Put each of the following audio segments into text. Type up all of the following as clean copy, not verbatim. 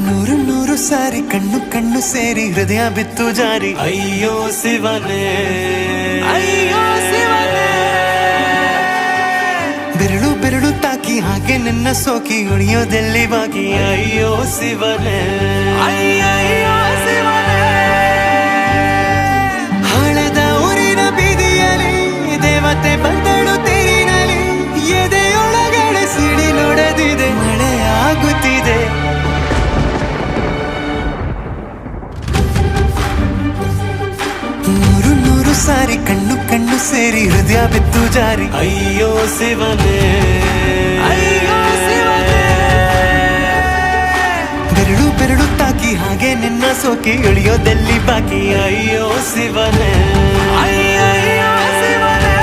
ನೂರು ನೂರು ಸಾರಿ ಕಣ್ಣು ಕಣ್ಣು ಸೇರಿ ಹೃದಯ ಬಿತ್ತು ಜಾರಿ ಅಯ್ಯೋ ಶಿವನೇ ಅಯ್ಯೋ ಶಿವನೇ ಬೆರಳು ಬೆರಳು ತಾಕಿ ಹಾಗೆ ನಿನ್ನ ಸೋಕಿ ಉಳಿಯೋದೆಲ್ಲಿ ಬಾಕಿ ಅಯ್ಯೋ ಶಿವನೇ ಅಯ್ಯಯ್ಯೋ ಶಿವನೇ ಹಳದ ಊರಿನ ಬೀದಿಯಲ್ಲಿ ದೇವತೆ ಬಂದಳು ತೇರಿನಲ್ಲಿ ಎದೆಯೊಳಗಡೆ ಸಿಡಿ ನೋಡದಿದೆ ಮಳೆ ಆಗುತ್ತಿದೆ ನೂರು ನೂರು ಸಾರಿ ಕಣ್ಣು ಕಣ್ಣು ಸೇರಿ ಹೃದಯ ಬಿತ್ತು ಜಾರಿ ಅಯ್ಯೋ ಶಿವನೇ ಅಯ್ಯೋ ಶಿವನೇ ಬೆರಳು ಬೆರಳು ತಾಕಿ ಹಾಗೆ ನಿನ್ನ ಸೋಕಿ ಇಳಿಯೋದೆಲ್ಲಿ ಬಾಕಿ ಅಯ್ಯೋ ಶಿವನೇ ಅಯ್ಯಯ್ಯೋ ಶಿವನೇ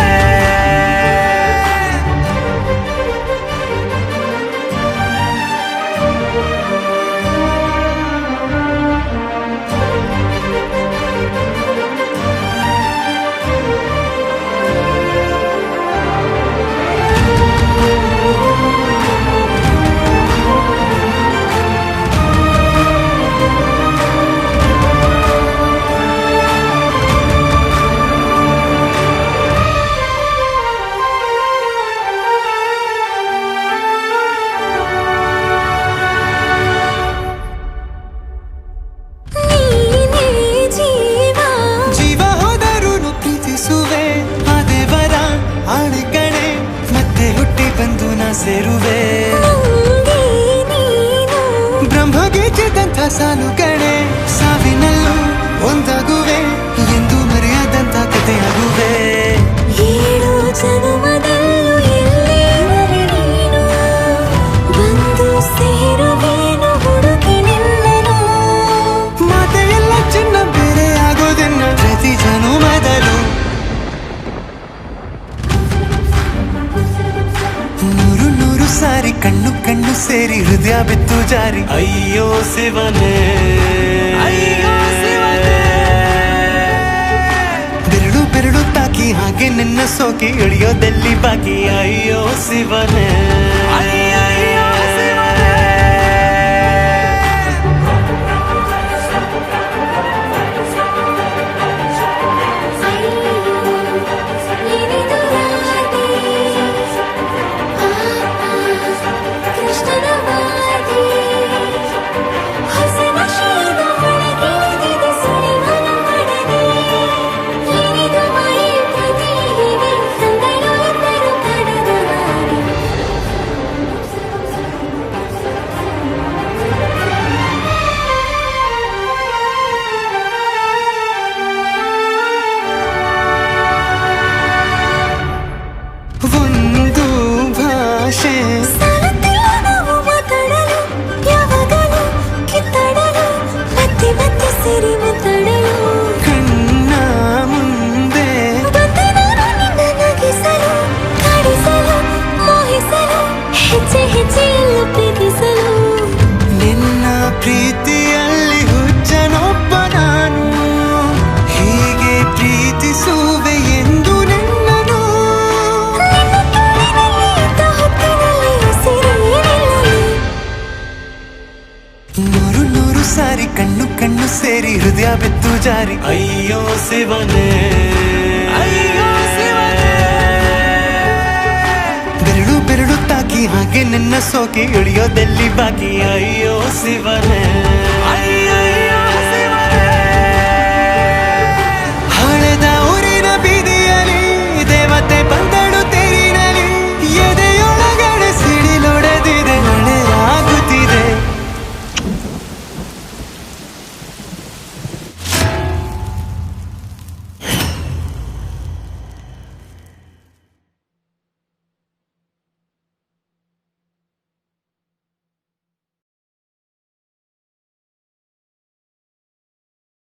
ಸೇರುವೆ ಬ್ರಹ್ಮಗೀಚಿದಂಥ ಸಾಲು ಕಡೆ ಸಾವಿನಲ್ಲೂ ಒಂದಾಗುವೆ ಎಂದು ಮರೆಯದಂಥ ಕಥೆಯಾಗುವೆ ಏಳು ಜನುಮದಲ್ಲೂ ಎಲ್ಲೇ ನೀನು ಬಂದು ಸೇರುವೇನು ಹುಡುಕಿ ನಿನ್ನನು ಮಾತೆಲ್ಲ ಚಿನ್ನ ಬೇರೆ ಆಗೋದನ್ನ ಪ್ರತಿ ಜನುಮದಲ್ಲೂ ನೂರು ನೂರು ಸಾರಿ ಕಣ್ಣು ಕಣ್ಣು ಸೇರಿ ಹೃದಯ ಬಿತ್ತು ಜಾರಿ ಅಯ್ಯೋ ಶಿವನೇ ಅಯ್ಯೋ ಶಿವನೇ ಬೆರಳು ಬೆರಳು ತಾಕಿ ಹಾಗೆ ನಿನ್ನ ಸೋಕಿ ಇಳಿಯೋದೆಲ್ಲಿ ಬಾಕಿ ಅಯ್ಯೋ ಶಿವನೇ ಅಯ್ಯಯ್ಯೋ ಶಿವನೇ ಒಂದು ಭಾಷೆ ನಾವು ಮಾತಾಡಲು ಯಾವಾಗಲೂ ಕಿತ್ತಾಡಲು ಮತ್ತೆ ಮತ್ತೆ ಸೇರಿ ಮಾತಾಡಲು ಕಣ್ಣ ಮುಂದೆ ಬಂದೆ ನಾನು ನಿನ್ನ ನಗಿಸಲು ಕಾಡಿಸಲು ಮೋಹಿಸಲು ಹೆಜ್ಜೆ ಹೆಜ್ಜೆಯೆಲ್ಲ ಪ್ರೀತಿಸಲು ನಿನ್ನ ಪ್ರೀತಿಯಲ್ಲಿ ಹುಚ್ಚನೊಬ್ಬ ನಾನು ಹೀಗೆ ಪ್ರೀತಿಸುವೆ ಎಂದು ನಿನ್ನನು ನೂರು ನೂರು ಸಾರಿ ಕಣ್ಣು ಕಣ್ಣು ಸೇರಿ ಹೃದಯ ಬಿತ್ತು ಜಾರಿ ಅಯ್ಯೋ ಶಿವನೇ ಅಯ್ಯೋ ಶಿವನೇ ಬೆರಳು ಬೆರಳು ತಾಕಿ ಹಾಗೆ ನಿನ್ನ ಸೋಕಿ ಇಳಿಯೋದೆಲ್ಲಿ ಬಾಕಿ ಅಯ್ಯೋ ಶಿವನೇ